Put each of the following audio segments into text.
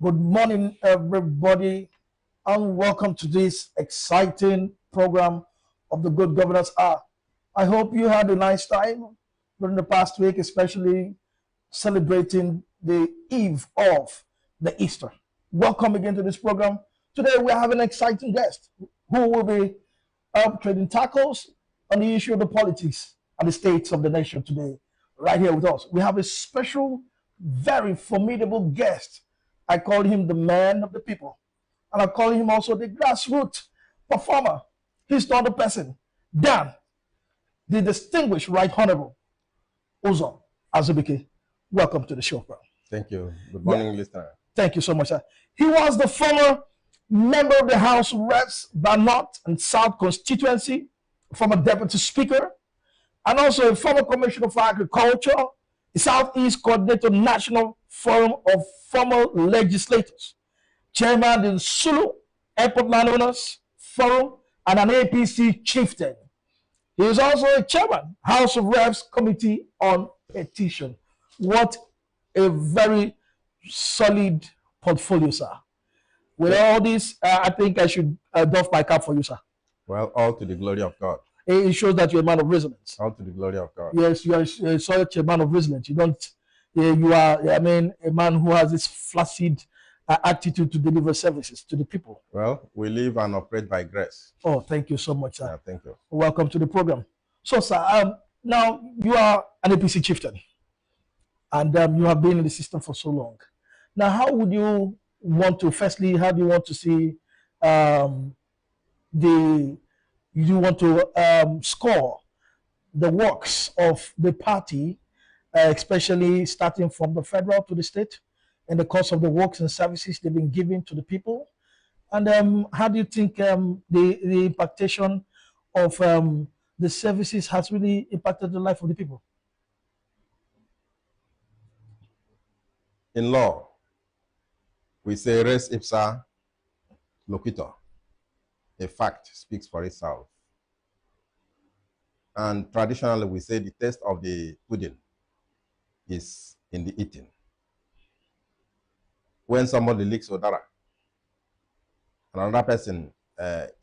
Good morning, everybody, and welcome to this exciting program of the Good Governance Hour. I hope you had a nice time during the past week, especially celebrating the eve of the Easter. Welcome again to this program. Today, we have an exciting guest who will be trading tackles on the issue of the politics and the states of the nation today, right here with us. We have a special, very formidable guest. I call him the man of the people. And I call him also the grassroots performer. He's not a person. Dan, the distinguished Right Honorable Uzo Azubike. Welcome to the show, bro. Thank you. Good morning, listener. Thank you so much, sir. He was the former member of the House of Reps, North and South constituency, former deputy speaker, and also a former commissioner for agriculture, the Southeast coordinator, National Forum of Former Legislators, chairman of the Sulu Airport Landowners Forum, and an APC chieftain. He is also a chairman, House of Reps Committee on Petition. What a very solid portfolio, sir. With all this, I think I should doff my cap for you, sir. Well, all to the glory of God. It shows that you're a man of resilience. All to the glory of God. Yes, you are such a man of resilience. You don't, you are, I mean, a man who has this flaccid attitude to deliver services to the people. Well, we live and operate by grace. Oh, thank you so much, sir. Yeah, thank you. Welcome to the program. So, sir, now you are an APC chieftain, and you have been in the system for so long. Now, how would you want to, firstly, how do you want to see you want to score the works of the party, especially starting from the federal to the state, in the course of the works and services they've been giving to the people? And how do you think the impactation of the services has really impacted the life of the people? In law, we say res ipsa loquitur. A fact speaks for itself. And traditionally, we say the taste of the pudding is in the eating. When somebody licks odara, another person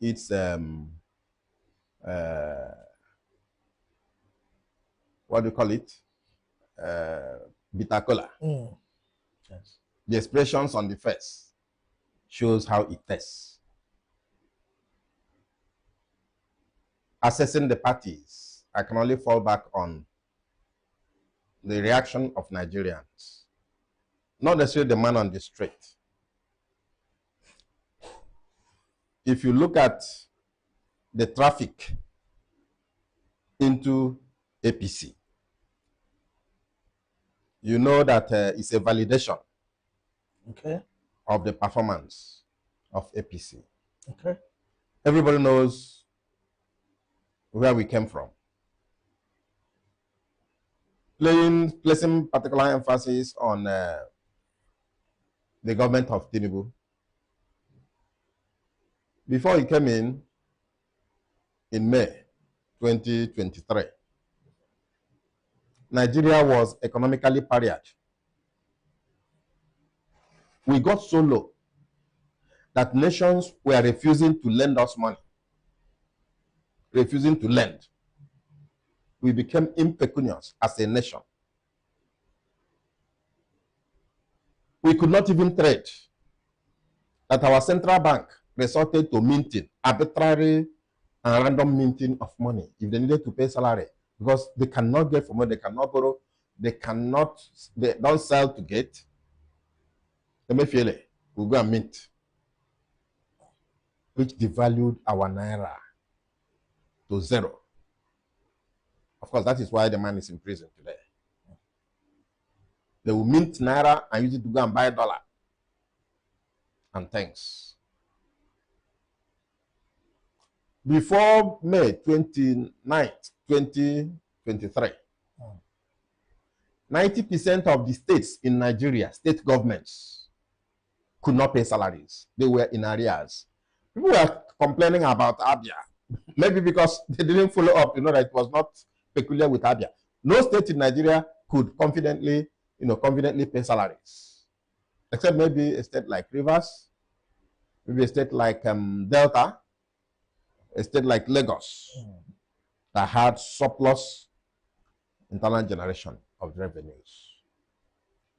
eats what do you call it? Bitter cola. Yes. The expressions on the face shows how it tastes. Assessing the parties, I can only fall back on the reaction of Nigerians, not necessarily the man on the street. If you look at the traffic into APC, you know that it's a validation of the performance of APC. Okay. Everybody knows where we came from. Placing particular emphasis on the government of Tinubu. Before he came in May 2023, Nigeria was economically pariah. We got so low that nations were refusing to lend us money. Refusing to lend. We became impecunious as a nation. We could not even trade. That our central bank resorted to minting, arbitrary and random minting of money if they needed to pay salary, because they cannot get from where they cannot borrow, they don't sell to get. Emefiele will go and mint, which devalued our naira to zero. Of course, that is why the man is in prison today. They will mint naira and use it to go and buy dollar. And thanks. Before May 29th, 2023, 90% of the states in Nigeria, state governments, could not pay salaries. They were in arrears. People were complaining about Abia. Maybe because they didn't follow up, that it was not peculiar with Abia. No state in Nigeria could confidently pay salaries. except maybe a state like Rivers, maybe a state like Delta, a state like Lagos, that had surplus internal generation of revenues.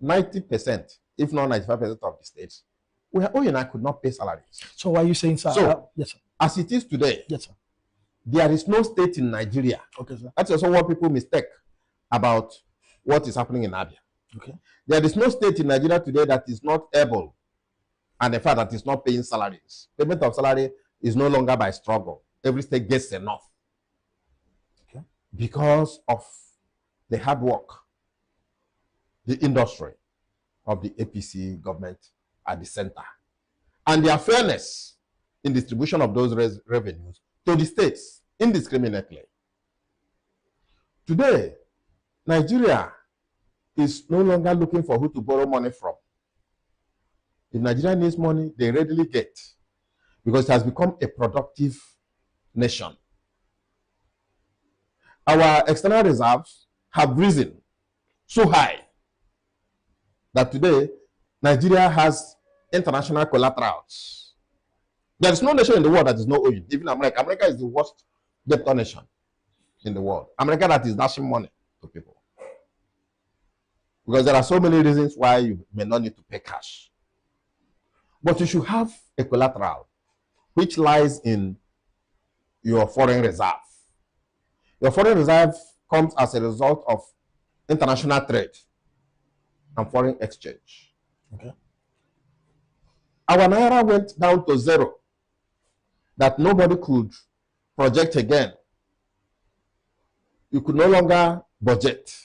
90%, if not 95% of the states, where ONI could not pay salaries. So why are you saying, sir? So, yes, sir. As it is today, yes, sir, there is no state in Nigeria. Okay, sir. That's also what people mistake about what is happening in Abia. Okay. There is no state in Nigeria today that is not able, and in fact that is not paying salaries. Payment of salary is no longer by struggle. Every state gets enough. Okay. Because of the hard work, the industry of the APC government at the center, and their fairness in distribution of those revenues to the states indiscriminately. Today, Nigeria is no longer looking for who to borrow money from. If Nigeria needs money, they readily get, because it has become a productive nation. Our external reserves have risen so high that today Nigeria has international collaterals. There is no nation in the world that is not owing, even America. America is the worst debtor nation in the world. America that is dashing money to people. Because there are so many reasons why you may not need to pay cash. But you should have a collateral which lies in your foreign reserve. Your foreign reserve comes as a result of international trade and foreign exchange. Okay. Our naira went down to zero, that nobody could project again. You could no longer budget.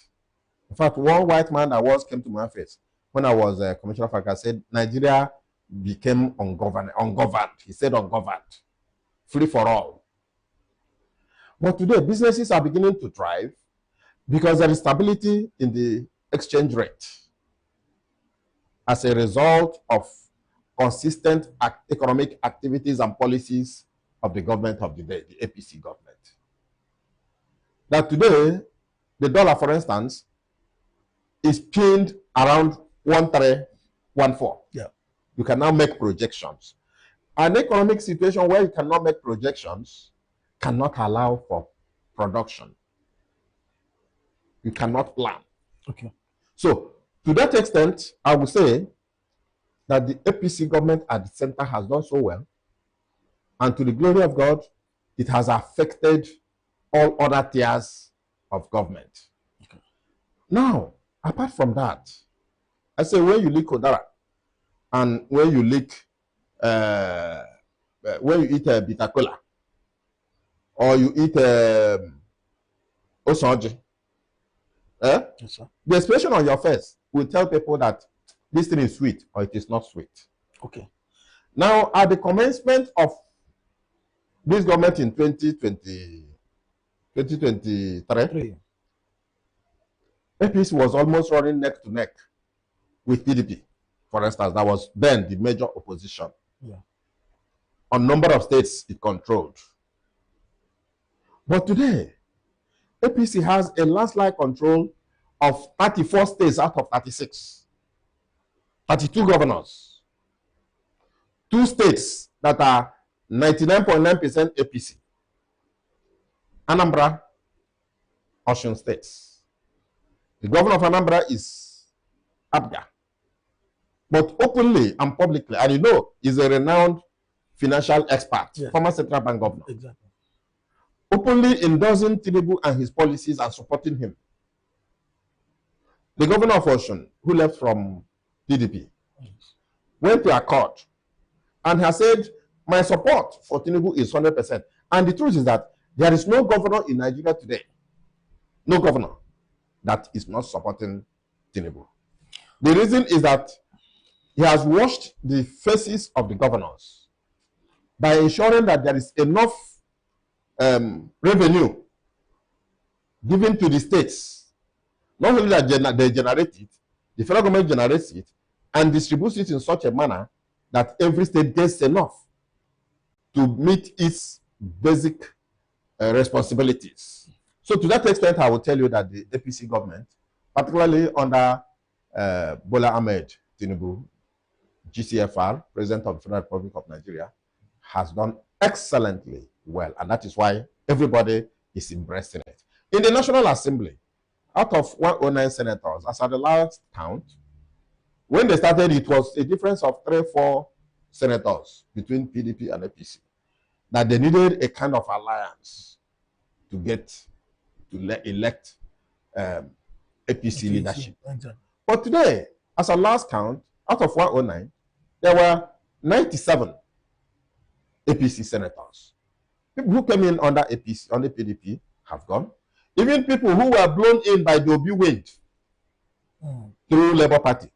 In fact, one white man that once came to my face when I was a commissioner of Africa said Nigeria became ungoverned. He said ungoverned, free for all. But today, businesses are beginning to thrive because there is stability in the exchange rate as a result of consistent economic activities and policies of the government of the day, the APC government. That today, the dollar, for instance, is pinned around 1314. Yeah. You can now make projections. An economic situation where you cannot make projections cannot allow for production. You cannot plan. Okay. So, to that extent, I would say that the APC government at the center has done so well, and to the glory of God, it has affected all other tiers of government. Okay. Now, apart from that, I say when you lick Kodara and when you lick, when you eat bitter cola or you eat Osonji, Yes, sir. the expression on your face will tell people that this thing is sweet or it is not sweet. Okay. Now, at the commencement of this government in 2023, APC was almost running neck to neck with PDP, for instance. That was then the major opposition. Yeah. On number of states it controlled. But today, APC has a landslide control of 34 states out of 36. 32 governors. 2 states that are 99.9% APC. Anambra, Osun states. The governor of Anambra is Abga. But openly and publicly, and you know, is a renowned financial expert, yes, former central bank governor. Exactly. Openly endorsing Tinubu and his policies and supporting him. The governor of Osun, who left from PDP, yes, went to a court and has said, my support for Tinubu is 100%. And the truth is that there is no governor in Nigeria today, no governor, that is not supporting Tinubu. The reason is that he has washed the faces of the governors by ensuring that there is enough revenue given to the states. Not only that they generate it, the federal government generates it and distributes it in such a manner that every state gets enough to meet its basic responsibilities. So to that extent, I will tell you that the APC government, particularly under Bola Ahmed Tinubu, GCFR, President of the Federal Republic of Nigeria, has done excellently well, and that is why everybody is embracing it. In the National Assembly, out of 109 senators, as at the last count, when they started, it was a difference of 3-4 senators between PDP and APC, that they needed a kind of alliance to get to elect APC leadership. Exactly. But today, as a last count, out of 109, there were 97 APC senators. People who came in under APC, under PDP, have gone. Even people who were blown in by the Obi wind through Labour Party,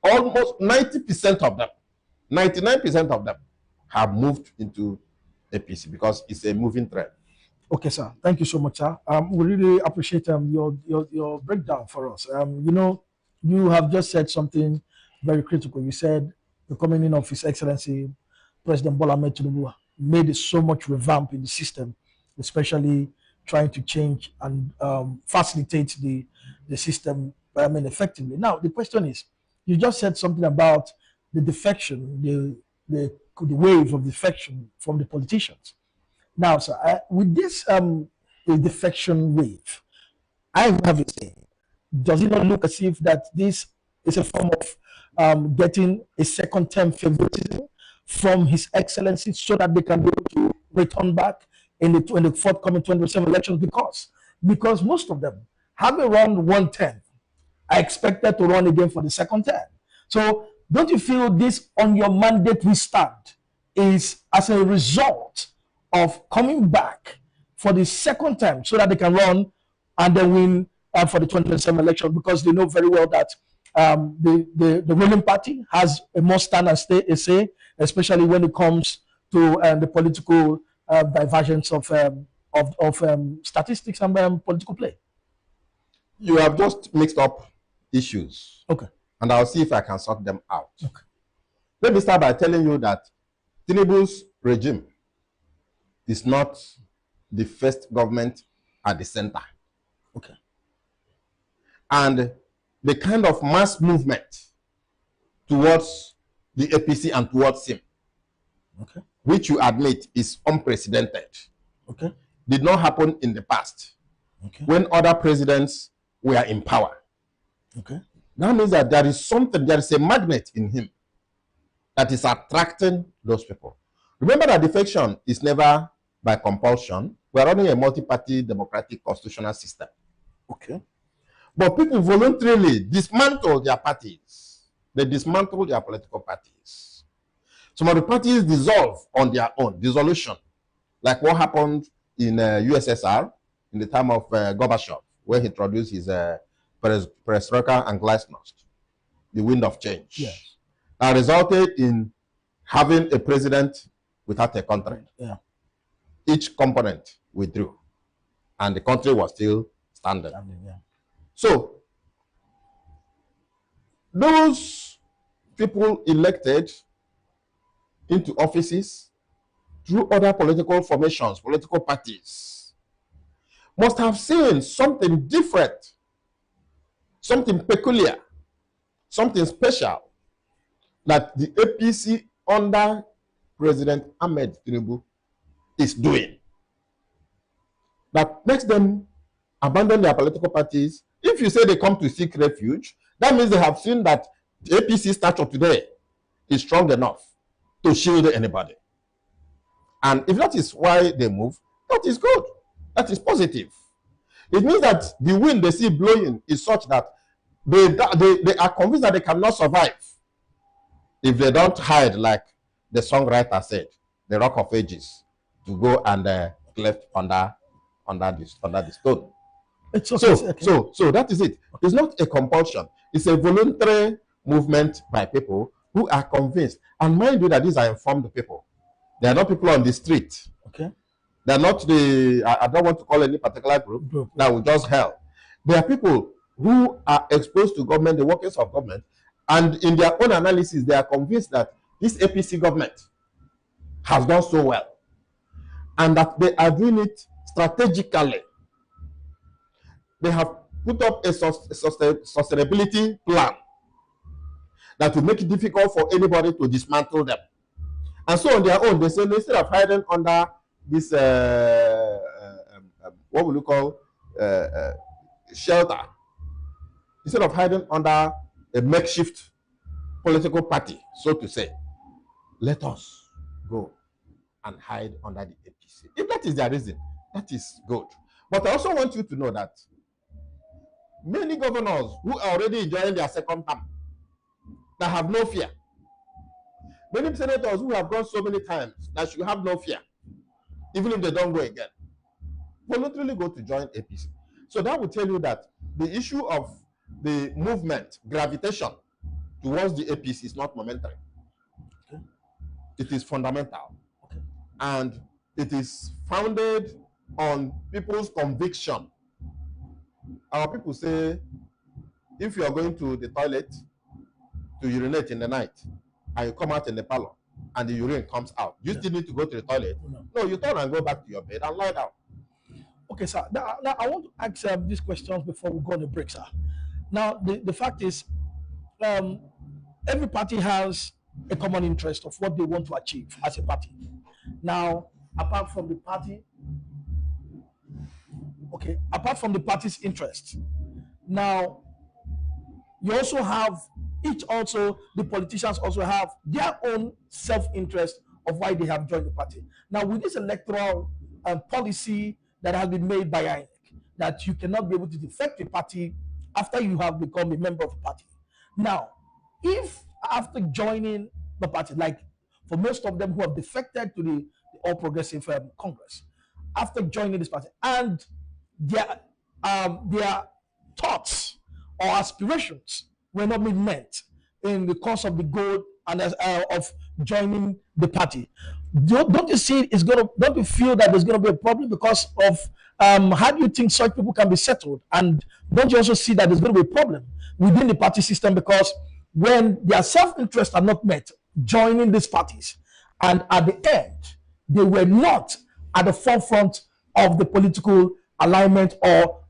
almost 90% of them, 99% of them have moved into APC because it's a moving trend. Okay, sir. Thank you so much, sir. We really appreciate your breakdown for us. You know, you have just said something very critical. You said the coming in of His Excellency President Bola Ahmed Tinubu made so much revamp in the system, especially trying to change and facilitate the system effectively. Now, the question is, you just said something about the defection, the wave of defection from the politicians. Now, sir, with this the defection wave, I have a say. Does it not look as if that this is a form of getting a second term favoritism from His Excellency so that they can be able to return back in the forthcoming 2027 elections? Because most of them, having run one term, are expected to run again for the second term. So don't you feel this on your mandate restart is as a result of coming back for the second time so that they can run and then win for the 2027 election, because they know very well that the ruling party has a more stand and say, especially when it comes to the political divergence of statistics and political play. You have just mixed up issues. Okay. And I'll see if I can sort them out. Okay. Let me start by telling you that Tinubu's regime is not the first government at the center. Okay. And the kind of mass movement towards the APC and towards him, okay, which you admit is unprecedented, okay, did not happen in the past, okay, when other presidents were in power. Okay. That means that there is something, there is a magnet in him that is attracting those people. Remember that defection is never by compulsion. We are running a multi-party democratic constitutional system. Okay. But people voluntarily dismantle their parties. They dismantle their political parties. Some of the parties dissolve on their own, dissolution, like what happened in USSR in the time of Gorbachev, where he introduced his perestroika and glasnost, the wind of change. Yes. That resulted in having a president without a country. Yeah. Each component withdrew, and the country was still standing. Yeah. So, those people elected into offices through other political formations, political parties, must have seen something different, something peculiar, something special that the APC under President Ahmed Tinubu is doing, that makes them abandon their political parties. If you say they come to seek refuge, that means they have seen that the APC stature today is strong enough to shield anybody. And if that is why they move, that is good. That is positive. It means that the wind they see blowing is such that they are convinced that they cannot survive if they don't hide, like the songwriter said, the rock of ages, to go and cleft under the stone. It's okay. So that is it. It's not a compulsion. It's a voluntary movement by people who are convinced. And mind you that these are informed people. They are not people on the street. Okay. They are not I don't want to call any particular group that will just help. They are people who are exposed to government, the workings of government, and in their own analysis, they are convinced that this APC government has done so well, and that they are doing it strategically. They have put up a sustainability plan that will make it difficult for anybody to dismantle them. And so on their own, they say instead of hiding under this, what will you call, shelter, instead of hiding under a makeshift political party, so to say, let us go and hide under the APC. If that is their reason, that is good. But I also want you to know that many governors who are already enjoying their second term, that have no fear, many senators who have gone so many times that should have no fear, even if they don't go again, voluntarily go to join APC. So that will tell you that the issue of the movement, gravitation towards the APC is not momentary. Okay. It is fundamental. Okay. And it is founded on people's conviction. Our people say, if you are going to the toilet to urinate in the night, and you come out in the parlor, and the urine comes out, you still need to go to the toilet? No, you turn and go back to your bed and lie down. Okay, sir. Now I want to ask these questions before we go on the break, sir. Now, the fact is, every party has a common interest of what they want to achieve as a party. Now, apart from the party's interest, now you also have the politicians also have their own self-interest of why they have joined the party. Now, with this electoral policy that has been made by INEC, that you cannot be able to defect a party after you have become a member of the party. Now, if after joining the party, like for most of them who have defected to the All Progressive Congress, after joining this party, and their thoughts or aspirations were not being met in the course of the goal and of joining the party, don't you see don't you feel that there's going to be a problem because of how do you think such people can be settled? And don't you also see that there's going to be a problem within the party system because when their self-interests are not met joining these parties, and at the end they were not at the forefront of the political alignment or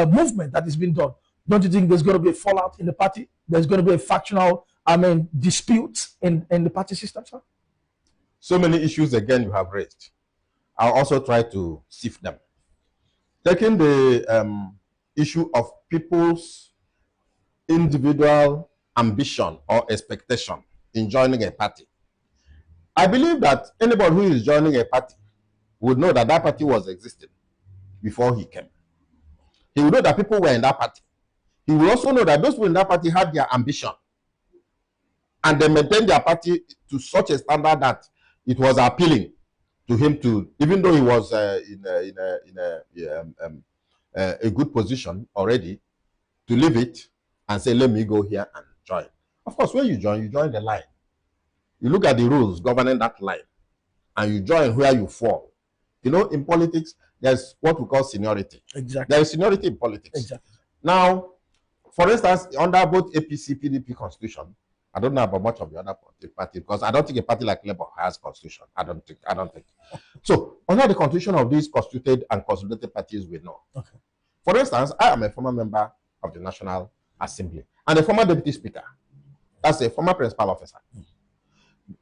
movement that is being done, don't you think there's going to be a fallout in the party? There's going to be a factional, disputes in the party system, sir? So many issues again you have raised. I'll also try to sift them. Taking the issue of people's individual ambition or expectation in joining a party. I believe that anybody who is joining a party would know that that party was existing before he came. He would know that people were in that party. He will also know that those people in that party had their ambition and they maintained their party to such a standard that it was appealing to him to, even though he was in a good position already, to leave it and say, let me go here and join. Of course, when you join the line. You look at the rules governing that line and you join where you fall. You know, in politics, there's what we call seniority. Exactly. There is seniority in politics. Exactly. Now, for instance, under both APC, PDP constitution, I don't know about much of the other party because I don't think a party like Labour has constitution. I don't think. So, under the constitution of these constituted and consolidated parties, we know. Okay. For instance, I am a former member of the National Assembly and a former deputy speaker. That's a former principal officer.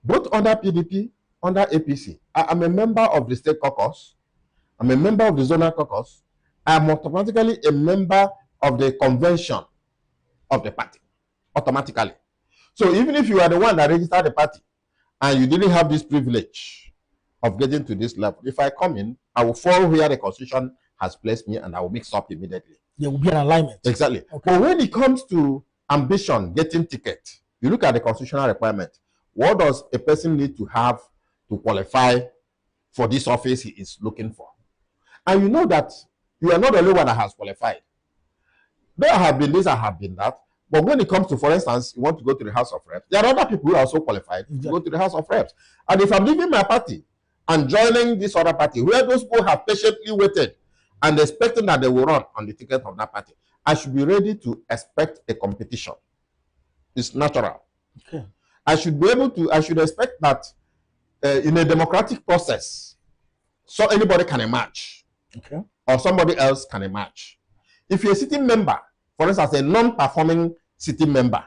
Both under PDP, under APC, I am a member of the state caucus. I'm a member of the zonal caucus. I am automatically a member of the convention of the party, automatically. So even if you are the one that registered the party and you didn't have this privilege of getting to this level, if I come in, I will follow where the constitution has placed me and I will mix up immediately. There will be an alignment. Exactly. Okay. But when it comes to ambition, getting ticket, you look at the constitutional requirement. What does a person need to have to qualify for this office he is looking for? And you know that you are not the only one that has qualified. There have been this, I have been that. But when it comes to, for instance, you want to go to the House of Reps, there are other people who are also qualified to go to the House of Reps. And if I'm leaving my party and joining this other party, where those people have patiently waited and expecting that they will run on the ticket of that party, I should be ready to expect a competition. It's natural. Okay. I should expect that in a democratic process, so anybody can emerge. Okay. Or somebody else can emerge. If you're a sitting member, for instance, a non-performing sitting member,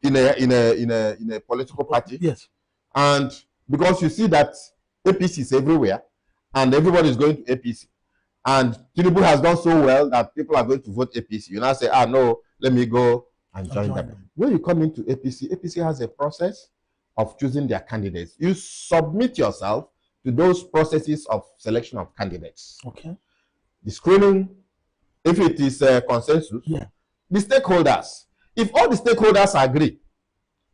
in a political party. Yes. And because you see that APC is everywhere, and everybody is going to APC, and Tinubu has done so well that people are going to vote APC. You now say, ah, no, let me go and join them. When you come into APC, APC has a process of choosing their candidates. You submit yourself to those processes of selection of candidates. Okay. The screening, if it is a consensus, yeah. The stakeholders, if all the stakeholders agree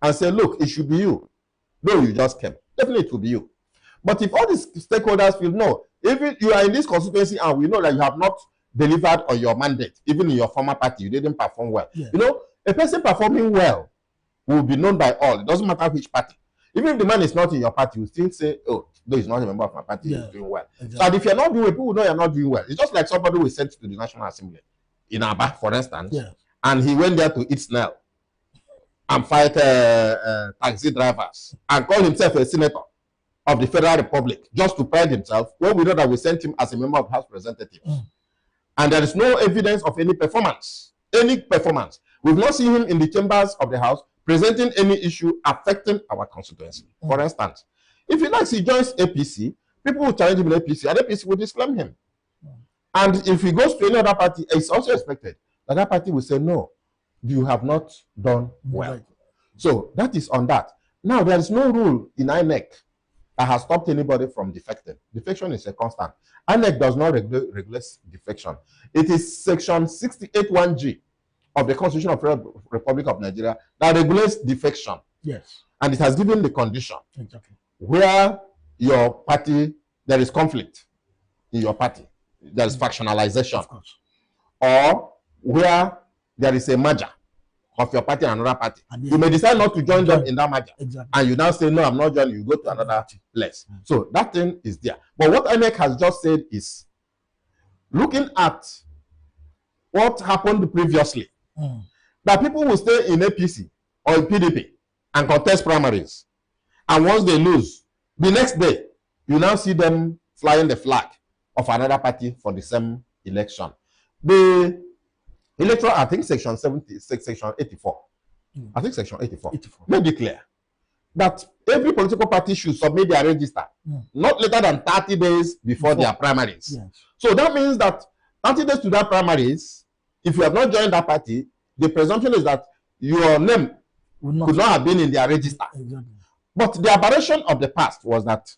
and say, look, it should be you, no, you just came, definitely it will be you. But if all the stakeholders feel, no, if you are in this constituency and we know that you have not delivered on your mandate, even in your former party, you didn't perform well. Yeah. You know, a person performing well will be known by all. It doesn't matter which party. Even if the man is not in your party, you still say, oh, no, he's not a member of my party, he's doing well. Exactly. So if you're not doing well, people will know you're not doing well. It's just like somebody we sent to the National Assembly in Aba, for instance, and he went there to eat snail and fight taxi drivers and call himself a senator of the Federal Republic just to pride himself, when we know that we sent him as a member of the House of Representatives. And there is no evidence of any performance. We've not seen him in the chambers of the House presenting any issue affecting our constituency. For instance, if he likes, he joins APC, people will challenge him in APC, and APC will disclaim him. And if he goes to any other party, it's also expected that that party will say, no, you have not done well. So that is on that. Now, there is no rule in INEC that has stopped anybody from defecting. Defection is a constant. INEC does not regulate defection. It is section 68(1)(g) of the Constitution of the Republic of Nigeria that regulates defection. Yes. And it has given the condition where your party, there is conflict in your party, there is factionalization, or where there is a merger of your party and another party. And you may decide not to join them in that merger. And you now say, no, I'm not joining, you go to another place. So that thing is there. But what INEC has just said is, looking at what happened previously, that people will stay in APC or in PDP and contest primaries. And once they lose, the next day, you now see them flying the flag of another party for the same election. The electoral, I think section 76, section 84, I think section 84, made it clear that every political party should submit their register not later than 30 days before their primaries. So that means that 30 days to that primaries, if you have not joined that party, the presumption is that your name could not have been in their register. But the aberration of the past was that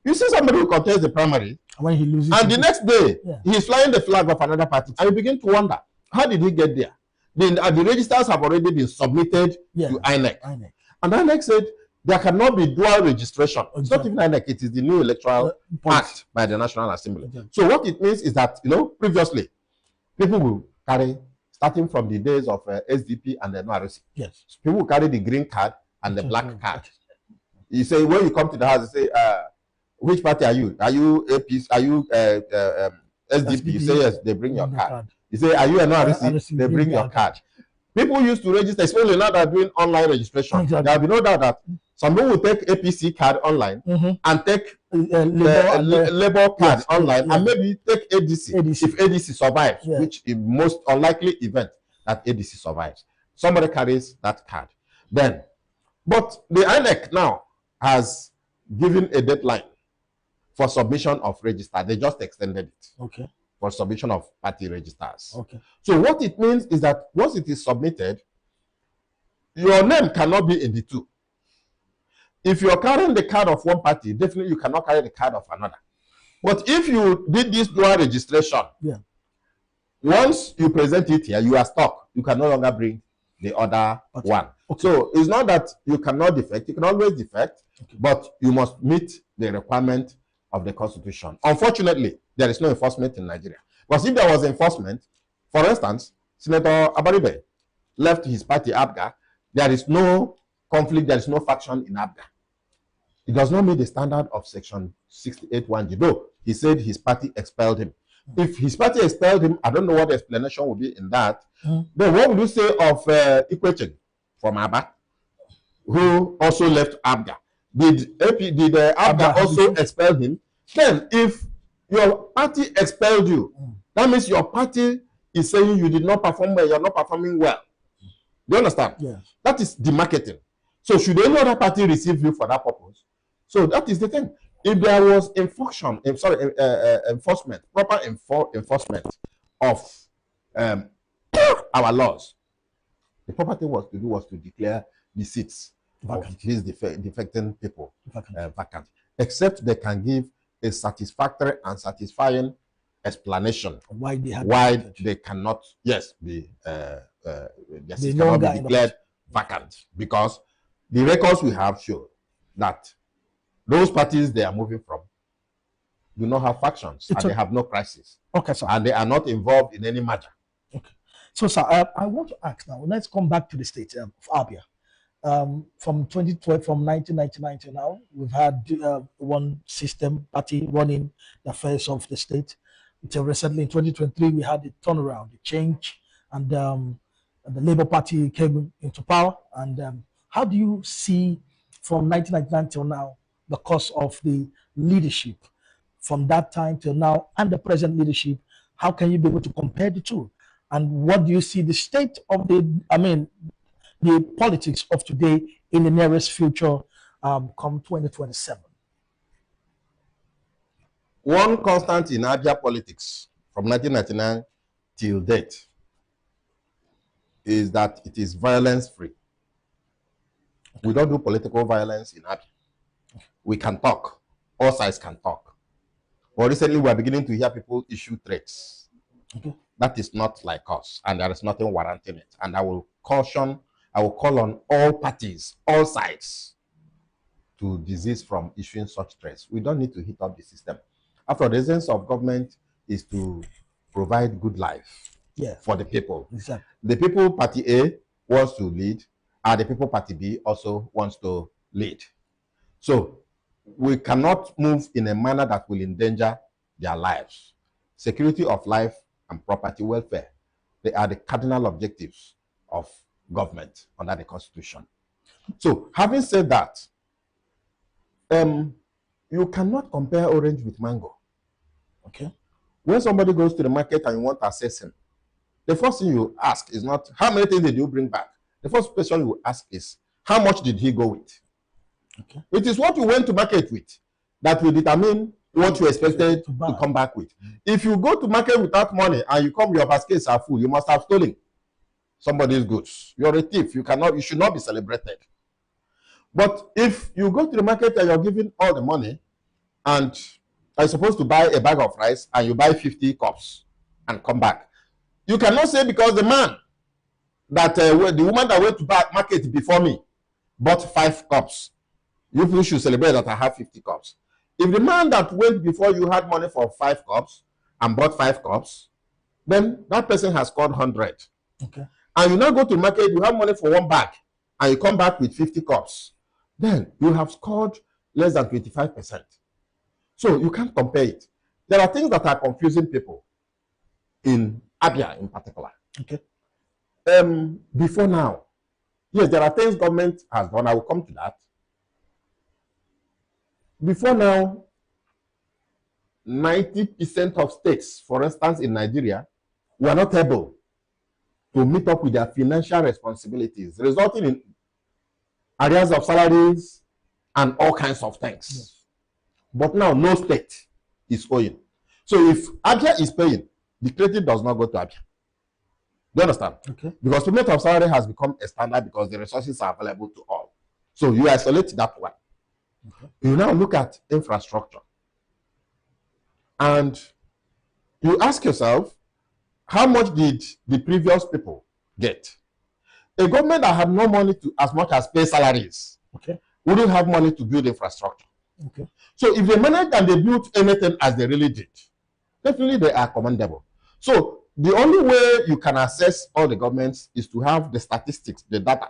you see somebody who contests the primary, when he loses, and the next day he's flying the flag of another party, and you begin to wonder, how did he get there? The registers have already been submitted to INEC. And INEC said there cannot be dual registration. It's not even INEC, it is the new electoral act by the National Assembly. So what it means is that, you know, previously, people will carry, starting from the days of SDP and the NRC, people will carry the green card and the black card. You say, when you come to the house, you say, which party are you? Are you APC? Are you SDP? You say yes, they bring your card. You say, are you an NRC? They bring your card. People used to register, especially now that doing online registration. There will be no doubt that some people will take APC card online and take Labour card online and maybe take ADC if ADC survives, which is most unlikely event that ADC survives. Somebody carries that card. Then, but the INEC now has given a deadline for submission of register. They just extended it. For submission of party registers. So what it means is that once it is submitted, your name cannot be in the two. If you're carrying the card of one party, definitely you cannot carry the card of another. But if you did this dual registration, once you present it here, you are stuck. You can no longer bring the other one. So it's not that you cannot defect. You can always defect, but you must meet the requirement of the Constitution. Unfortunately, there is no enforcement in Nigeria. Because if there was enforcement, for instance, Senator Abaribe left his party, ABGA, there is no conflict, there is no faction in ABGA. It does not meet the standard of section 68(1)(g), though he said his party expelled him. If his party expelled him, I don't know what the explanation would be in that. Then what would you say of Ikwechen from Aba, who also left ABGA? Did ABGA also expel him? Then, if your party expelled you, that means your party is saying you did not perform well, you're not performing well. Do you understand? Yes. That is the marketing. So should any other party receive you for that purpose? So that is the thing. If there was enforcement, proper enforcement of our laws, the proper thing was to do was to declare the seats vacant. Of these defecting people vacant, except they can give a satisfactory and satisfying explanation why they cannot, yes, be cannot be declared vacant, because the records we have show that those parties they are moving from do not have factions and they have no crisis. Okay, sir. And they are not involved in any matter. Okay. So, sir, I want to ask now, let's come back to the state of Abia. From 2012, from 1999 to now, we've had one system party running the affairs of the state. Until recently, in 2023, we had the turnaround, the change, and the Labour Party came into power. And how do you see from 1999 till now the course of the leadership from that time till now and the present leadership? How can you be able to compare the two? And what do you see the state of the politics of today in the nearest future come 2027? One constant in Abia politics from 1999 till date is that it is violence-free. Okay. We don't do political violence in Abia. Okay. We can talk. All sides can talk. But recently, we are beginning to hear people issue threats. Okay. That is not like us, and there is nothing warranting it. And I will call on all parties, all sides, to desist from issuing such threats. We don't need to hit up the system. After all, the essence of government is to provide good life for the people. Exactly. The people party A wants to lead, and the people party B also wants to lead. So we cannot move in a manner that will endanger their lives. Security of life and property welfare, they are the cardinal objectives of government under the Constitution. So having said that, you cannot compare orange with mango. Okay. When somebody goes to the market and you want to assess him, the first thing you ask is not how many things did you bring back. The first question you ask is how much did he go with? Okay. It is what you went to market with that will determine what you expected to come back with. If you go to market without money and you come, your baskets are full, you must have stolen somebody's goods. You're a thief. You should not be celebrated. But if you go to the market and you're giving all the money, and are supposed to buy a bag of rice and you buy 50 cups and come back, you cannot say because the man that the woman that went to buy market before me bought 5 cups, you should celebrate that I have 50 cups. If the man that went before you had money for 5 cups and bought 5 cups, then that person has scored 100. Okay. And you now go to market, you have money for 1 bag, and you come back with 50 cups, then you have scored less than 25%. So you can't compare it. There are things that are confusing people in Abia in particular. Okay. Before now, yes, there are things government has done. I will come to that. Before now, 90% of states, for instance, in Nigeria, were not able to meet up with their financial responsibilities, resulting in arrears of salaries and all kinds of things. Yes. But now, no state is owing. So if Abia is paying, the credit does not go to Abia. Do you understand? Okay. Because payment of salary has become a standard because the resources are available to all. So you isolate that one. Okay. You now look at infrastructure. And you ask yourself, how much did the previous people get? A government that had no money to as much as pay salaries, okay, wouldn't have money to build infrastructure. Okay. So if they managed and they built anything as they really did, definitely they are commendable. So the only way you can assess all the governments is to have the statistics, the data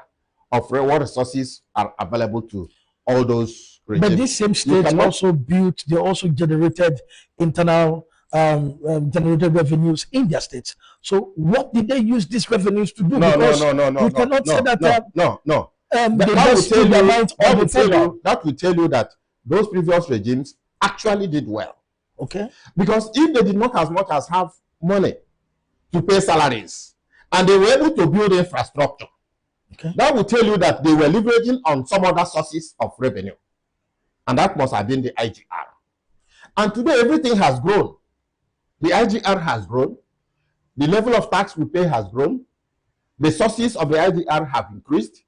of what resources are available to all those regimes. But these same states also built, they also generated internal generated revenues in their states. So what did they use these revenues to do? No. You cannot say that. No. That will tell you that those previous regimes actually did well. Okay. Because if they did not as much as have money to pay salaries, and they were able to build infrastructure, Okay. That will tell you that they were leveraging on some other sources of revenue. And that must have been the IGR. And today, everything has grown. The IGR has grown. The level of tax we pay has grown. The sources of the IGR have increased.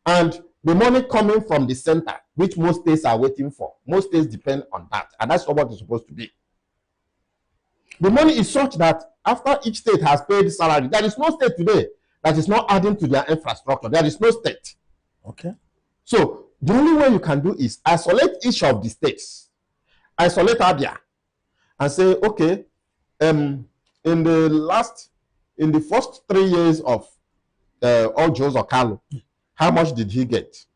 And the money coming from the center, which most states are waiting for, most states depend on that. And that's not what it's supposed to be. The money is such that after each state has paid salary, there is no state today that is not adding to their infrastructure. There is no state. Okay. So the only way you can do is isolate each of the states. Isolate Abia and say, okay, in the first 3 years of Ojo's Okalo, how much did he get?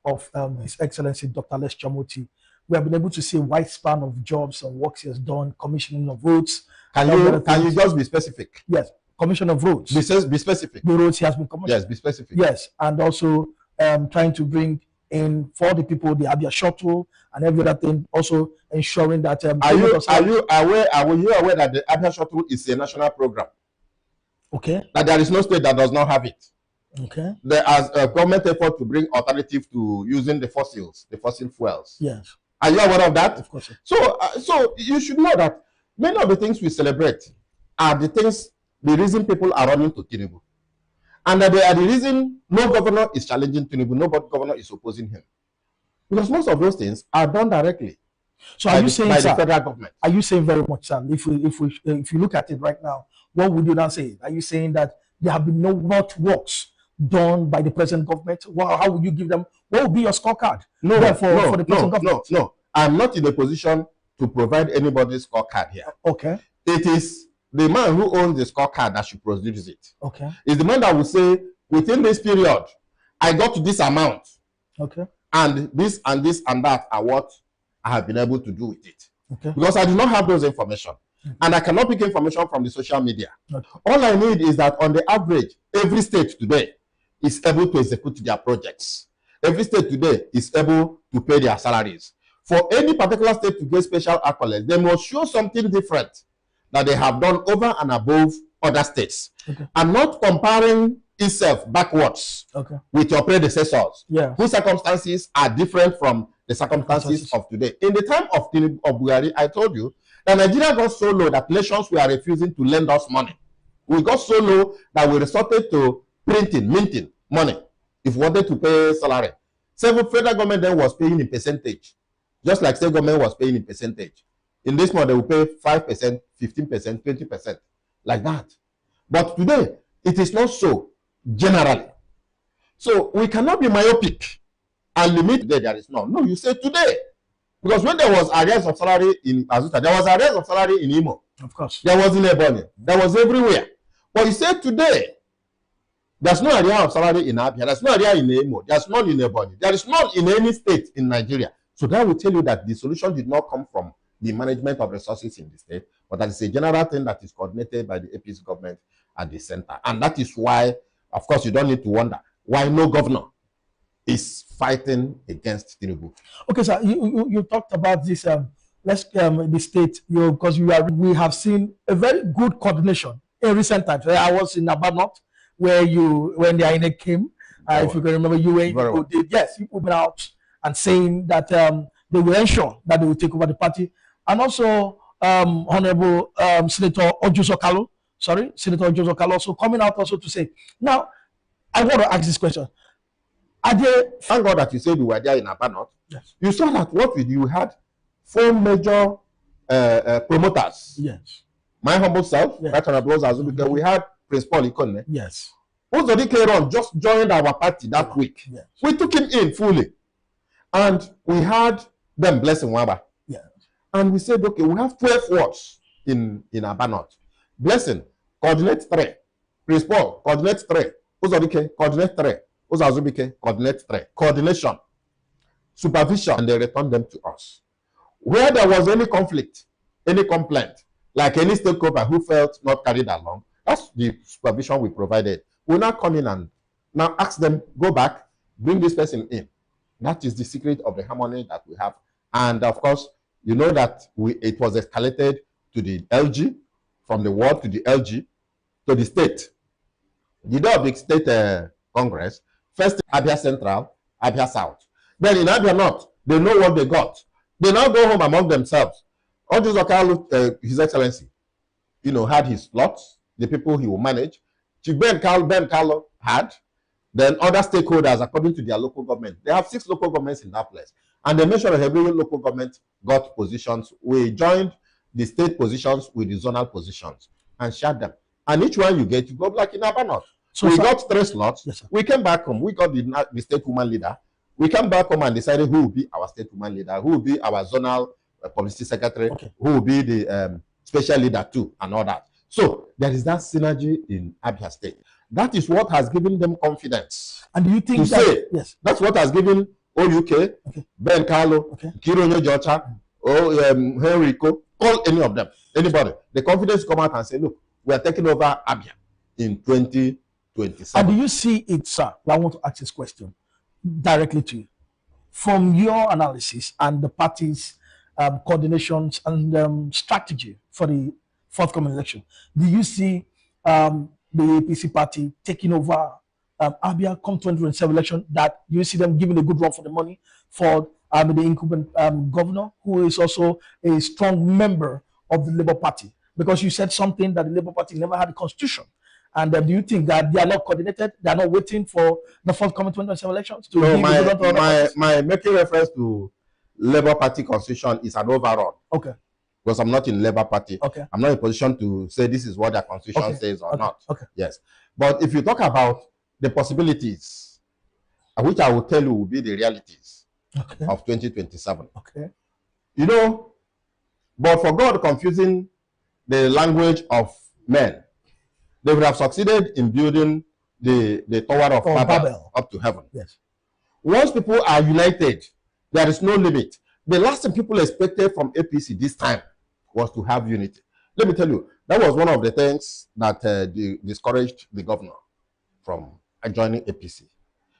Of His Excellency Dr. Les Chamoti, we have been able to see a wide span of jobs and works he has done, commissioning of roads. Can you just be specific? Yes, commission of roads. Be specific. The roads he has been commissioned. Yes, be specific. Yes, and also trying to bring in for the people the Abia shuttle and every other thing, also ensuring that are you aware that the Afan shuttle is a national program? Okay. That there is no state that does not have it. Okay. There is a government effort to bring alternative to using the fossil fuels. Yes. Are you aware of that? Of course. So you should know that many of the things we celebrate are the reason people are running to Tinubu. And that they are the reason no governor is challenging Tinubu, no governor is opposing him. Because most of those things are done directly. So are you saying, by sir, the federal government? Are you saying very much, sir? If you look at it right now, what would you now say? Are you saying that there have been no works done by the present government? Well, how would you give them? What would be your scorecard? No, for the present government? No. I'm not in a position to provide anybody's scorecard here. Okay. It is the man who owns the scorecard that should produce it. Okay. It's the man that will say, within this period, I got to this amount. Okay. And this and this and that are what I have been able to do with it. Okay. Because I do not have those information. And I cannot pick information from the social media. Okay. All I need is that on the average, every state today is able to execute their projects. Every state today is able to pay their salaries. For any particular state to get special accolades, they must show something different that they have done over and above other states. Okay. And not comparing itself backwards with your predecessors, whose circumstances are different from the circumstances of today. In the time of Buhari, I told you that Nigeria got so low that nations were refusing to lend us money. We got so low that we resorted to minting money if we wanted to pay salary. So federal government then was paying in percentage, just like state government was paying in percentage. In this month, they will pay 5%, 15%, 20%, like that. But today, it is not so generally. So we cannot be myopic and limit today. There is none. No, you say today. Because when there was arrears of salary in Azuta, there was arrears of salary in Imo. Of course. There was in Ebonyi. There was everywhere. But you say today, there's no arrear of salary in Abia. There's no arrear in Imo. There's none in Ebonyi. There is none in any state in Nigeria. So that will tell you that the solution did not come from the management of resources in the state, but that is a general thing that is coordinated by the APC government at the center. And that is why, of course, you don't need to wonder why no governor is fighting against Tinubu. Okay, sir, you talked about this, the state, because we have seen a very good coordination in recent times. I was in Abanot, when the INEC came, if you can remember, you did out and saying that they will ensure that they will take over the party. And also, Honorable Senator Ojo Okalo, also coming out also to say, now, I want to ask this question. Thank God that you said you were there in Abanot. Yes. You saw that you had 4 major promoters. Yes. My humble self, right Honorable Azubike, we had Prince Paul Ikone. Yes. Ozodike just joined our party that week. Yes. We took him in fully. And we had them blessing Waba. Yes. And we said, okay, we have 12 wards in Abanot. Blessing, coordinate 3. Prince Paul, coordinate 3. Ozodike, coordinate 3. Ozazubike, coordinate 3. Coordination, supervision, and they returned them to us. Where there was any conflict, any complaint, like any stakeholder who felt not carried along, that's the supervision we provided. We'll now come in and now ask them, go back, bring this person in. That is the secret of the harmony that we have. And of course, you know that it was escalated to the LG, from the ward to the LG, to the state. The day of the state Congress. First, Abia Central, Abia South. Then in Abia North, they know what they got. They now go home among themselves. Audius Okalo, His Excellency, had his plots, the people he will manage. Chief Ben Carlo had. Then other stakeholders, according to their local government. They have 6 local governments in that place. And they make sure that every local government got positions. We joined the state positions with the zonal positions and shared them. And each one you get, you go like in Abia North. So we got 3 slots. Yes, we came back home. We got the state woman leader. We came back home and decided who will be our state woman leader, who will be our zonal publicity secretary, who will be the special leader too, and all that. So there is that synergy in Abia State. That is what has given them confidence. And do you think that, yes, that's what has given OUK, Ben Carlo, Kironyo Jocha, Henrico, call any of them, anybody. The confidence to come out and say, look, we are taking over Abia in 2027. And do you see it, sir? I want to ask this question directly to you. From your analysis and the party's coordinations and strategy for the forthcoming election, do you see the APC party taking over Abia come 2027 election? That you see them giving a good run for the money for the incumbent governor, who is also a strong member of the Labour Party? Because you said something that the Labour Party never had a constitution. And do you think that they are not coordinated? They are not waiting for the forthcoming 2027 elections? My making reference to Labour Party constitution is an overall. Okay. Because I'm not in Labour Party. Okay. I'm not in a position to say this is what their constitution says or not. Okay. Yes. But if you talk about the possibilities, which I will tell you will be the realities of 2027. Okay. But for God confusing the language of men, they would have succeeded in building the Tower of Babel up to heaven. Yes. Once people are united, there is no limit. The last thing people expected from APC this time was to have unity. Let me tell you, that was one of the things that discouraged the governor from joining APC.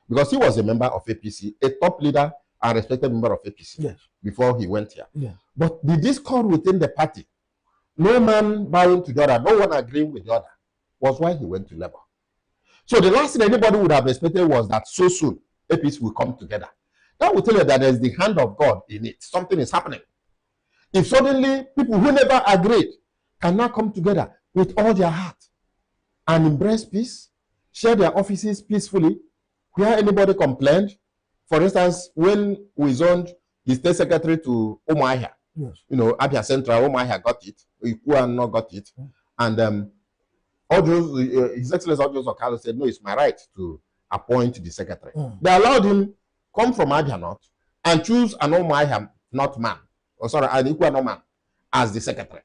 Because he was a member of APC, a top leader and respected member of APC before he went here. Yeah. But the discord within the party, no man bowing to the other, no one agreeing with the other, was why he went to Labour. So the last thing anybody would have expected was that so soon APC will come together. That will tell you that there's the hand of God in it. Something is happening. If suddenly people who never agreed can now come together with all their heart and embrace peace, share their offices peacefully, where anybody complained. For instance, when we zoned the state secretary to Umuahia, Abia Central, Umuahia got it, Ikuan got it, and His Excellency Audius Okalo said, no, it's my right to appoint the secretary. They allowed him come from Abia North and choose an Umuahia North man, an Ikuan man, as the secretary.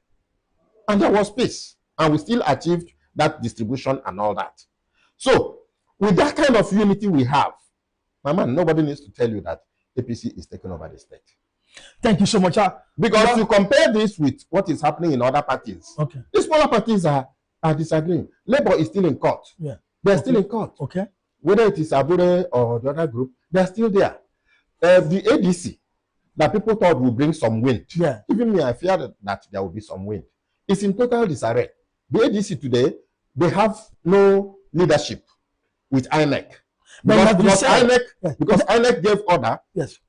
And there was peace. And we still achieved that distribution and all that. So, with that kind of unity we have, my man, nobody needs to tell you that APC is taking over the state. Thank you so much. Because to compare this with what is happening in other parties, the smaller parties are disagreeing. Labour is still in court. Yeah. They're still in court. Okay. Whether it is Abure or the other group, they're still there. The ADC that people thought would bring some wind. Yeah. Even me, I feared that there will be some wind. It's in total disarray. The ADC today, they have no leadership with INEC. Because INEC gave order,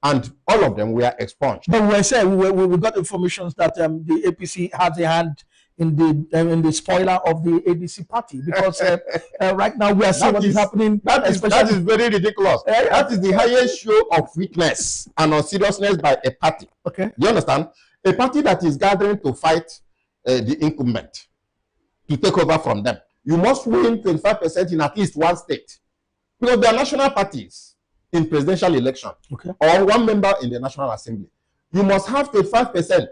and all of them were expunged. But we said we got information that the APC has a hand in the spoiler of the ADC party, because right now we are seeing what is happening. That is very ridiculous. That is the highest show of weakness and unseriousness by a party. Okay, you understand? A party that is gathering to fight the incumbent to take over from them. You must win 25% in at least one state. Because there are national parties in presidential election, or one member in the National Assembly. You must have 25%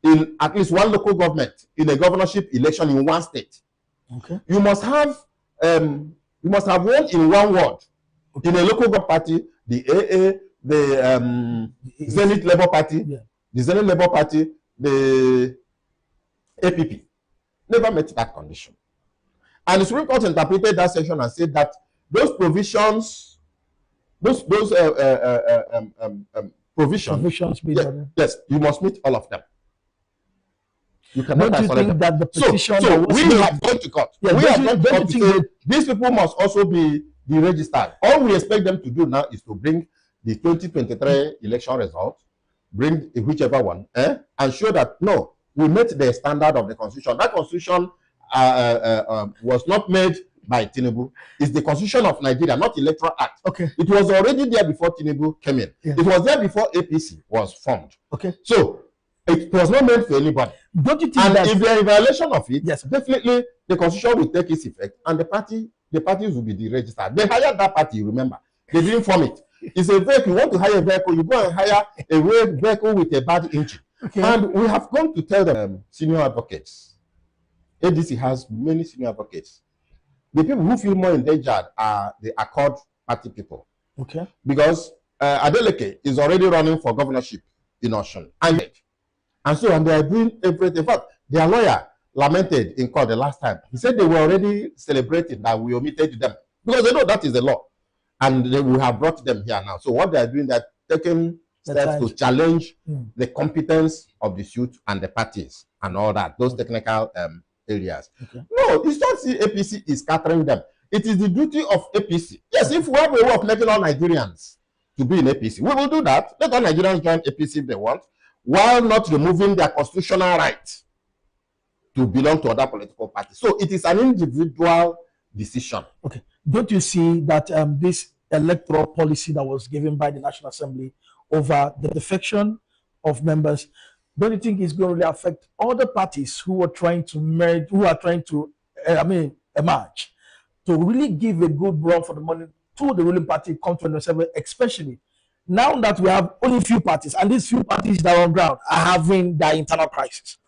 in at least one local government in a governorship election in one state. Okay. You must have one in one ward in a local government party, the AA, the Zenith Labour Party, the Zenith Labour Party, the APP. Never met that condition. And the Supreme Court interpreted that section and said that those provisions, provisions, yes, you must meet all of them. You cannot. Don't you think that the petition so we have gone to court. Yeah, we have gone to court to say these people must also be deregistered. All we expect them to do now is to bring the 2023 election result, bring whichever one, and show that, no, we met the standard of the constitution. That constitution was not made by Tinubu. It's the constitution of Nigeria, not electoral act. Okay. It was already there before Tinubu came in. Yeah. It was there before APC was formed. Okay. So it was not meant for anybody. Don't you think and that if there is a violation of it, yes, definitely the constitution will take its effect and the parties will be deregistered. They hired that party, remember. They didn't form it. It's a vehicle. You want to hire a vehicle, you go and hire a vehicle with a bad engine. Okay. And we have gone to tell them, senior advocates. ADC has many senior advocates. The people who feel more endangered are the Accord party people. Okay. Because Adeleke is already running for governorship in Osun. And so, and they are doing everything. In fact, their lawyer lamented in court the last time. He said they were already celebrating that we omitted them. Because they know that is the law. And they will have brought them here now. So what they are doing, they're taking steps to challenge the competence of the suit and the parties and all that, those technical areas. Okay. No, it's not the APC is scattering them. It is the duty of APC. Yes, if we have a way of making all Nigerians to be in APC, we will do that. Let all Nigerians join APC if they want, while not removing their constitutional right to belong to other political parties. So it is an individual decision. Okay. Don't you see that this electoral policy that was given by the National Assembly over the defection of members, don't you think it's going to really affect other parties who are trying to merge, who are trying to, emerge, to really give a good run for the money to the ruling party come 2027, especially now that we have only few parties, and these few parties that are on ground are having their internal crisis?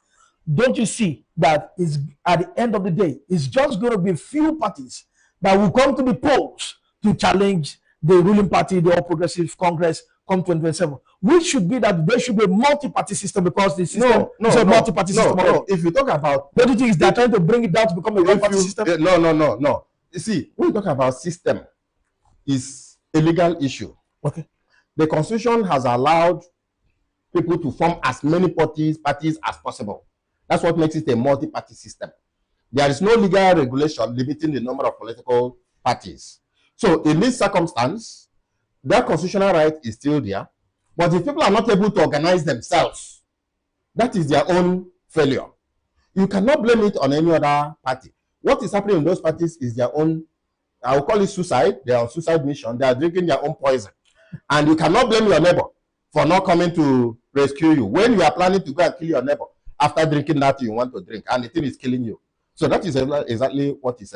Don't you see that is at the end of the day, it's just going to be few parties that will come to the polls to challenge the ruling party, the All Progressive Congress, come 2027? Which should be that there should be a multi-party system, because the system is a multi-party system. If you talk about, don't you think they're trying to bring it down to become a one-party system? No. You see, when you talk about system, is a legal issue. Okay. The Constitution has allowed people to form as many parties as possible. That's what makes it a multi-party system. There is no legal regulation limiting the number of political parties. So in this circumstance, their constitutional right is still there. But if people are not able to organize themselves, that is their own failure. You cannot blame it on any other party. What is happening in those parties is their own, I will call it suicide. They are on suicide mission. They are drinking their own poison. And you cannot blame your neighbor for not coming to rescue you when you are planning to go and kill your neighbor after drinking that you want to drink, and the thing is killing you. So that is exactly what is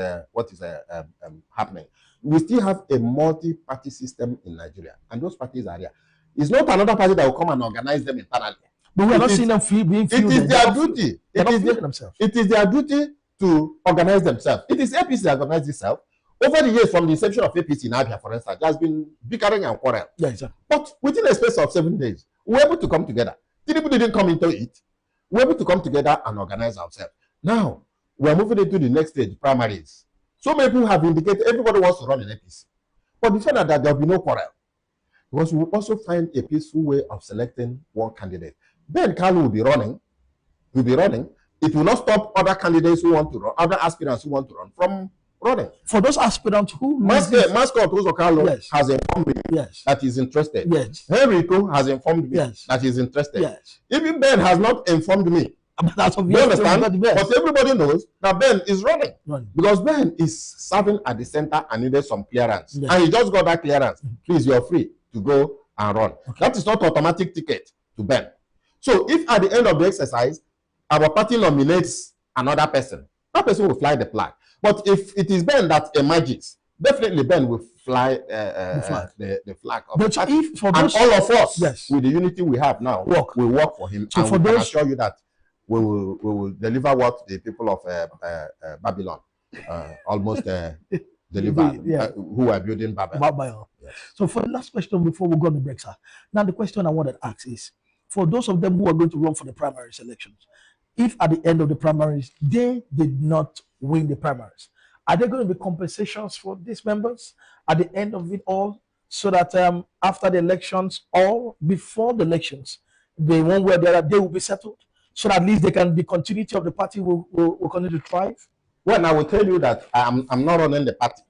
happening. We still have a multi-party system in Nigeria, and those parties are there. It's not another party that will come and organize them internally. But we are not seeing them being filled. It is their duty. It is their duty to organize themselves. It is APC that organizes itself. Over the years, from the inception of APC in Abia, for instance, there has been bickering and quarrel. Yeah, exactly. But within a space of 7 days, we were able to come together. People didn't come into it. We were able to come together and organize ourselves. Now, we are moving into the next stage, primaries. So many people have indicated everybody wants to run an APC. But before that, there will be no quarrel. Because we will also find a peaceful way of selecting one candidate. Ben Kalu will be running. It will not stop other candidates who want to run, other aspirants who want to run from running. For those aspirants who Mascot Carlo has informed me that he's interested. Yes. Henrico has informed me that he's interested. Yes. Even Ben has not informed me. You understand? But everybody knows that Ben is running. Because Ben is serving at the center and needed some clearance. Yes. And he just got that clearance. Please, you're free to go and run. Okay. That is not automatic ticket to Ben. So if at the end of the exercise, our party nominates another person, that person will fly the flag. But if it is Ben that emerges, definitely Ben will fly the flag of the party. If for those, and all of us, with the unity we have now, will work for him. So and we can assure you that we will deliver what the people of Babylon almost delivered, who are building Babylon. Yes. So for the last question before we go on the break, sir. Now the question I wanted to ask is, for those of them who are going to run for the primary elections, if at the end of the primaries they did not win the primaries, are there going to be compensations for these members at the end of it all, so that after the elections or before the elections, the one way or the other, they will be settled, so that at least they can, the continuity of the party will continue to thrive? Well, I will tell you that I'm not running the party.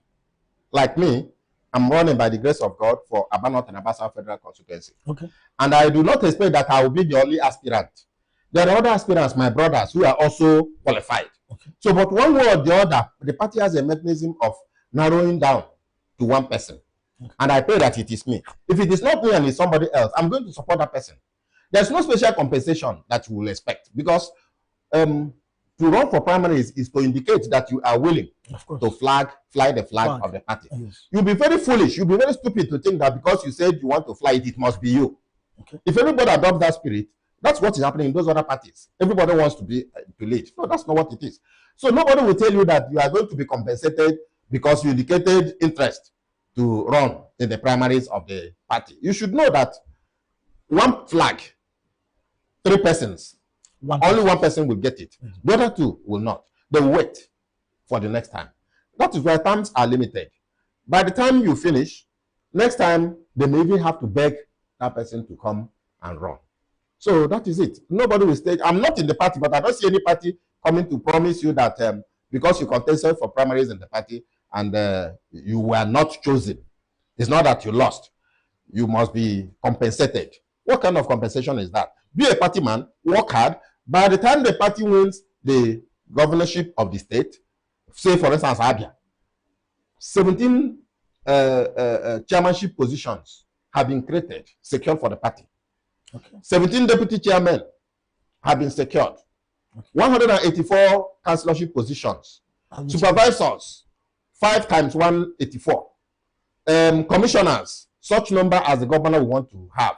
like me, I'm running by the grace of God for Aba North and Aba South Federal Constituency. Okay. And I do not expect that I will be the only aspirant. There are other aspirants, my brothers, who are also qualified. Okay. So, but one way or the other, the party has a mechanism of narrowing down to one person. Okay. And I pray that it is me. If it is not me and it's somebody else, I'm going to support that person. There's no special compensation that you will expect, because to run for primaries is to indicate that you are willing to fly the flag of the party. Yes. You'll be very foolish, you'll be very stupid to think that because you said you want to fly it, it must be you. Okay. If everybody adopts that spirit, that's what is happening in those other parties. Everybody wants to be to lead. No, that's not what it is. So nobody will tell you that you are going to be compensated because you indicated interest to run in the primaries of the party. You should know that one flag, 3 persons, only one person will get it. Mm-hmm. The other 2 will not. They will wait for the next time. That is why times are limited. By the time you finish, next time they may even have to beg that person to come and run. So that is it. Nobody will stay. I'm not in the party, but I don't see any party coming to promise you that because you contested for primaries in the party and you were not chosen, it's not that you lost. You must be compensated. What kind of compensation is that? Be a party man, work hard. By the time the party wins the governorship of the state, say for instance Abia, 17 chairmanship positions have been created, secured for the party. Okay. 17 deputy chairmen have been secured. Okay. 184 councillorship positions. Supervisors, 5 times 184. Commissioners, such number as the governor will want to have.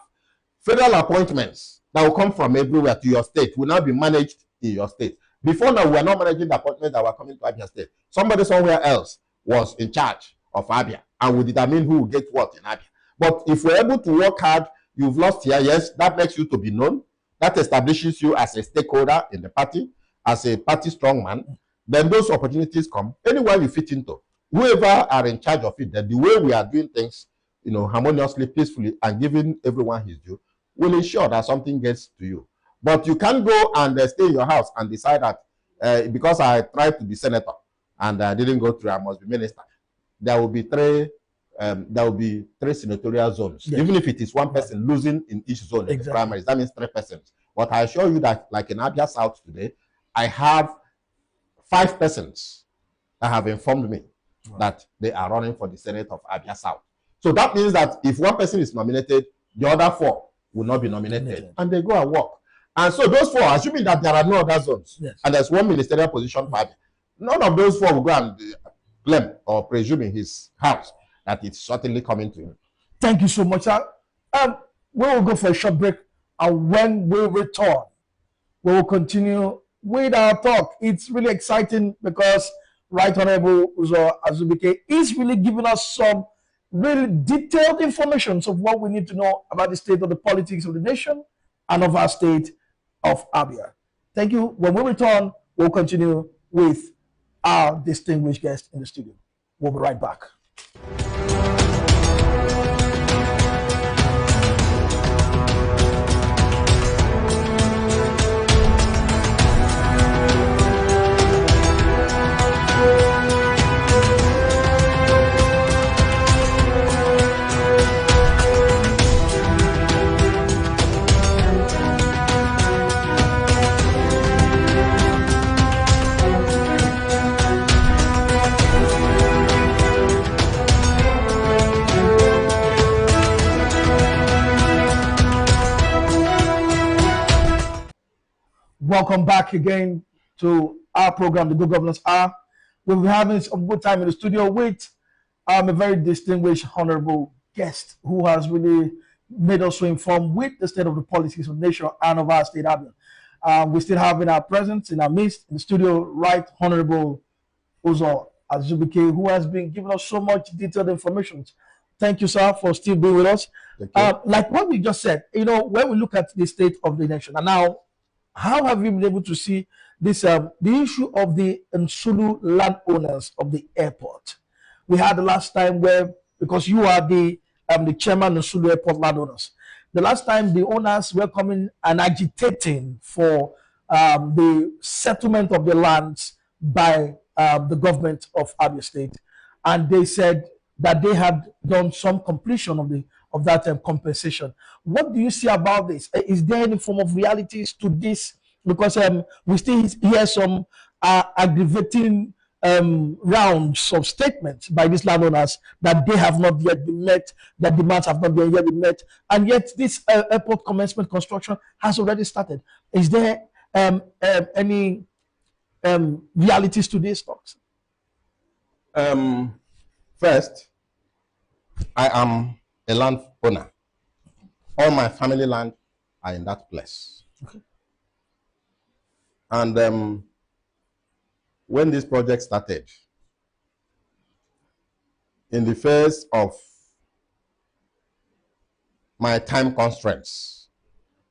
Federal appointments that will come from everywhere to your state will now be managed in your state. Before now, we were not managing the appointments that were coming to Abia State. Somebody somewhere else was in charge of Abia and will determine who will get what in Abia. But if we're able to work hard, you've lost here, yes, that makes you to be known. That establishes you as a stakeholder in the party, as a party strongman. Then those opportunities come anywhere you fit into. Whoever are in charge of it, that the way we are doing things, harmoniously, peacefully, and giving everyone his due, will ensure that something gets to you. But you can't go and stay in your house and decide that because I tried to be senator and I didn't go through, I must be minister. There will be 3 senatorial zones. Yes. Even if it is one person losing in each zone in the primaries, that means 3 persons. But I assure you that, like in Abia South today, I have 5 persons that have informed me that they are running for the Senate of Abia South. So that means that if one person is nominated, the other 4 will not be nominated. And they go and work. And so those 4, assuming that there are no other zones, and there's one ministerial position for Abia, none of those 4 will go and claim or presume in his house that it's certainly coming to him. Thank you so much, sir. We will go for a short break, and when we return, we will continue with our talk. It's really exciting because Right Honorable Uzo Azubike is really giving us some really detailed information of what we need to know about the state of the politics of the nation and of our state of Abia. Thank you. When we return, we'll continue with our distinguished guest in the studio. We'll be right back. Welcome back again to our program, The Good Governance Hour. We'll be having some good time in the studio with a very distinguished, honorable guest who has really made us so informed with the state of the politics of the nation and of our state, Abia. We still have in our presence, in our midst, in the studio, Right Honorable Uzo Azubike, who has been giving us so much detailed information. Thank you, sir, for still being with us. Like what we just said, when we look at the state of the nation, and now, how have you been able to see this, the issue of the Nsulu landowners of the airport? We had the last time where, because you are the chairman of Nsulu Airport landowners, the last time the owners were coming and agitating for the settlement of the lands by the government of Abia State. And they said that they had done some completion of that compensation. What do you see about this? Is there any form of realities to this? Because we still hear some aggravating rounds of statements by these landowners that they have not yet been met, that demands have not yet been met, and yet this airport commencement construction has already started. Is there any realities to these talks? First, I am a land owner. All my family land are in that place. Okay. And when this project started, in the face of my time constraints,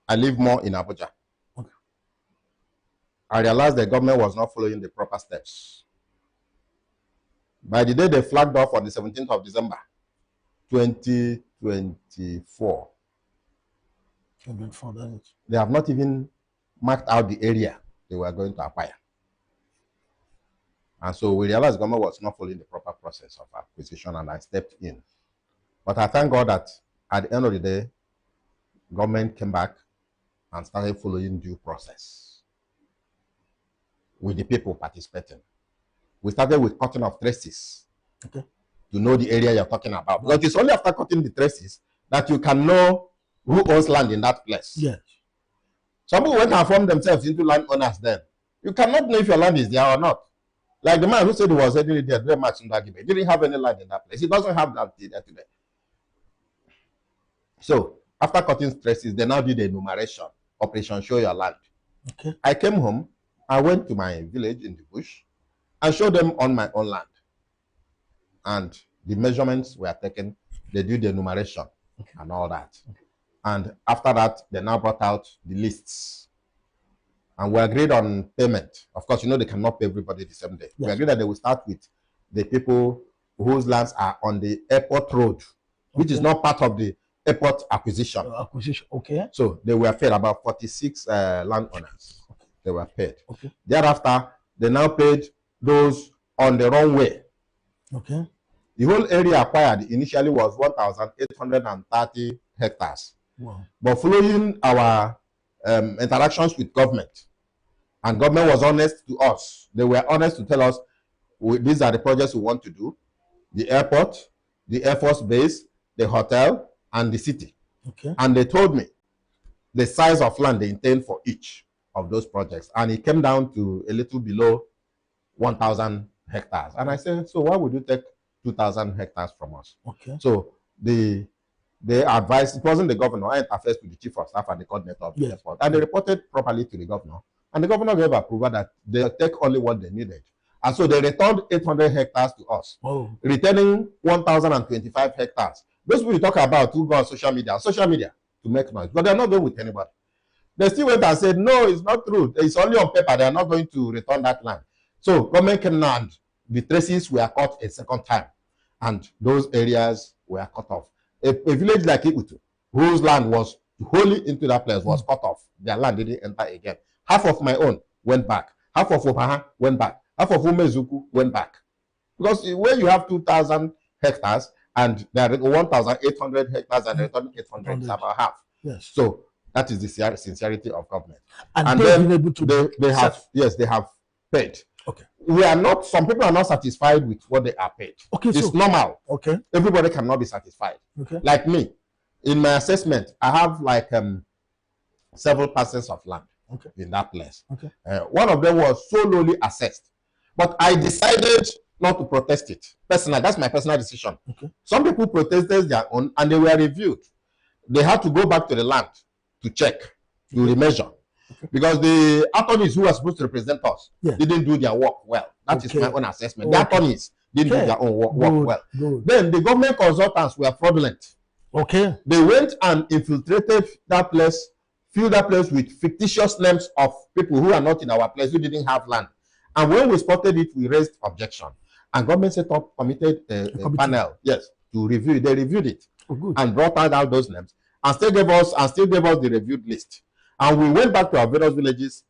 I live more in Abuja. Okay. I realized the government was not following the proper steps. By the day they flagged off on the 17th of December, 2024, they have not even marked out the area they were going to acquire. And so we realized the government was not following the proper process of acquisition, and I stepped in. But I thank God that at the end of the day, government came back and started following due process with the people participating. We started with cutting of traces, okay, to know the area you're talking about. Because it's only after cutting the traces that you can know who owns land in that place. Yes. Some people went and formed themselves into landowners then. You cannot know if your land is there or not. Like the man who said he was already there, very much in that he didn't have any land in that place. He doesn't have that there today. So after cutting traces, they now did the enumeration, Operation Show Your Land. Okay. I came home, I went to my village in the bush, and showed them on my own land. And the measurements were taken, they did the enumeration, okay, and all that. Okay. And after that, they now brought out the lists. And we agreed on payment. Of course, you know they cannot pay everybody the same day. Yes. We agreed that they will start with the people whose lands are on the airport road, okay, which is not part of the airport acquisition. Acquisition, okay. So they were paid about 46 landowners. Okay. They were paid. Okay. Thereafter, they now paid those on the wrong way. Okay. The whole area acquired initially was 1,830 hectares. Wow. But following our interactions with government, and government was honest to us. They were honest to tell us, these are the projects we want to do: the airport, the Air Force base, the hotel, and the city. Okay. And they told me the size of land they intend for each of those projects. And it came down to a little below 1,000 hectares. And I said, so why would you take 2,000 hectares from us? Okay. So they advised, it wasn't the governor, I interfaced with the chief of staff and the coordinator of the airport. And they reported properly to the governor. And the governor gave approval that they take only what they needed. And so they returned 800 hectares to us, returning 1,025 hectares. Those people you talk about who go on social media to make noise, but they're not going with anybody. They still went and said, no, it's not true. It's only on paper. They are not going to return that land. So government came now and the traces were cut a second time. And those areas were cut off. A village like Ikutu, whose land was wholly into that place, was cut off. Their land didn't enter again. Half of my own went back. Half of Opaha went back. Half of Umezuku went back. Because when you have 2,000 hectares and there are 1,800 hectares and returning 800, it's about half. Yes. So that is the sincerity of government. And then been able to they have, yes, they have paid. Okay. We are not, some people are not satisfied with what they are paid. Okay. It's normal. Okay. Everybody cannot be satisfied. Okay. Like me, in my assessment, I have like several parcels of land, okay, in that place. Okay. One of them was so lowly assessed, but I decided not to protest it. Personally, that's my personal decision. Okay. Some people protested their own and they were reviewed. They had to go back to the land to check, to remeasure. Okay. Because the attorneys who were supposed to represent us, yeah, didn't do their work well. That is my own assessment. The attorneys didn't do their own work well. Good. Then the government consultants were fraudulent. Okay. They went and infiltrated that place, filled that place with fictitious names of people who are not in our place, who didn't have land. And when we spotted it, we raised objection. And government set up, committed a panel, yes, to review it. They reviewed it and brought out those names and still gave us the reviewed list. And we went back to our various villages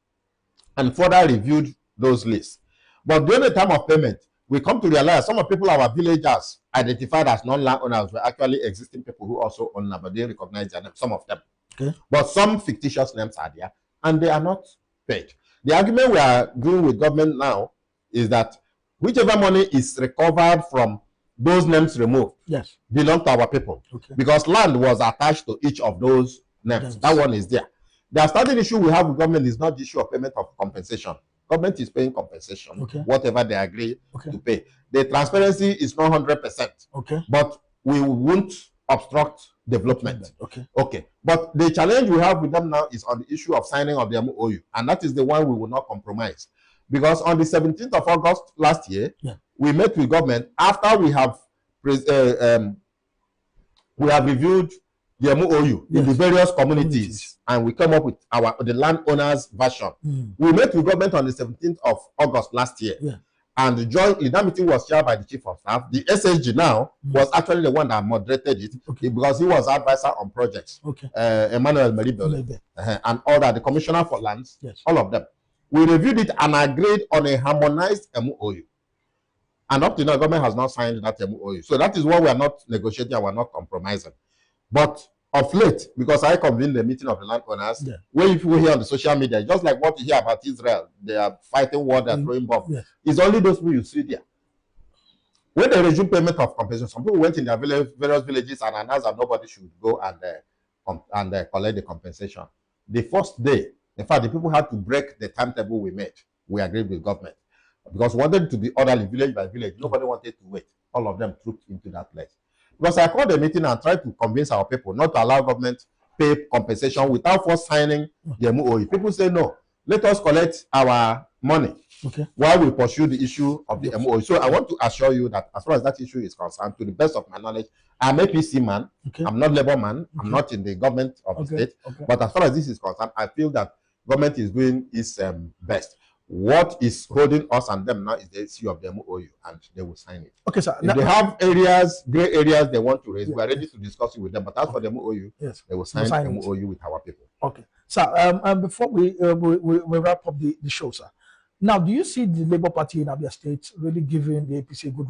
and further reviewed those lists. But during the time of payment, we come to realize some of people, our villagers, identified as non-landowners, were actually existing people who also own land, but they recognize their names, some of them. Okay. But some fictitious names are there, and they are not paid. The argument we are doing with government now is that whichever money is recovered from those names removed, yes, belong to our people. Okay. Because land was attached to each of those names. Yes. That one is there. The outstanding issue we have with government is not the issue of payment of compensation. Government is paying compensation, okay, whatever they agree, okay, to pay. The transparency is not 100%. Okay. But we won't obstruct development. Okay. Okay. But the challenge we have with them now is on the issue of signing of the MOU. And that is the one we will not compromise. Because on the 17th of August last year, yeah, we met with government after we have reviewed the MOU, yes, in the various communities, and we come up with the landowners version. We met with government on the 17th of August last year, yeah, and that meeting was chaired by the chief of staff. The SSG now was actually the one that moderated it, okay, because he was advisor on projects. Okay. Emmanuel Meribele, and all that, the commissioner for lands, yes, all of them. We reviewed it and agreed on a harmonized MOU. And up to now, government has not signed that MOU. So that is what we are not negotiating and we are not compromising. But of late, because I convened the meeting of the landowners, yeah, where you people hear on the social media, just like what you hear about Israel, they are fighting war, they are throwing bombs. Yeah. It's only those people you see there. When they resume payment of compensation, some people went in their various villages and announced that nobody should go and collect the compensation. The first day, in fact, the people had to break the timetable we made. We agreed with government. Because we wanted to be orderly village by village. Nobody wanted to wait. All of them trooped into that place. Because I called the meeting and tried to convince our people not to allow government pay compensation without first signing the MOU. People say, no, let us collect our money, okay, while we pursue the issue of the MOU. So I want to assure you that as far as that issue is concerned, to the best of my knowledge, I'm a PC man. Okay. I'm not Labour man. Okay. I'm not in the government of the state. Okay. But as far as this is concerned, I feel that government is doing its best. What is holding us and them now is the issue of the MOU, and they will sign it. Okay, sir. If they have areas, gray areas they want to raise, we are ready to discuss it with them. But as for the MOU, yes, they will sign the MOU with our people. Okay, sir. And before we wrap up the show, sir. Now, do you see the Labour Party in Abia State really giving the APC a good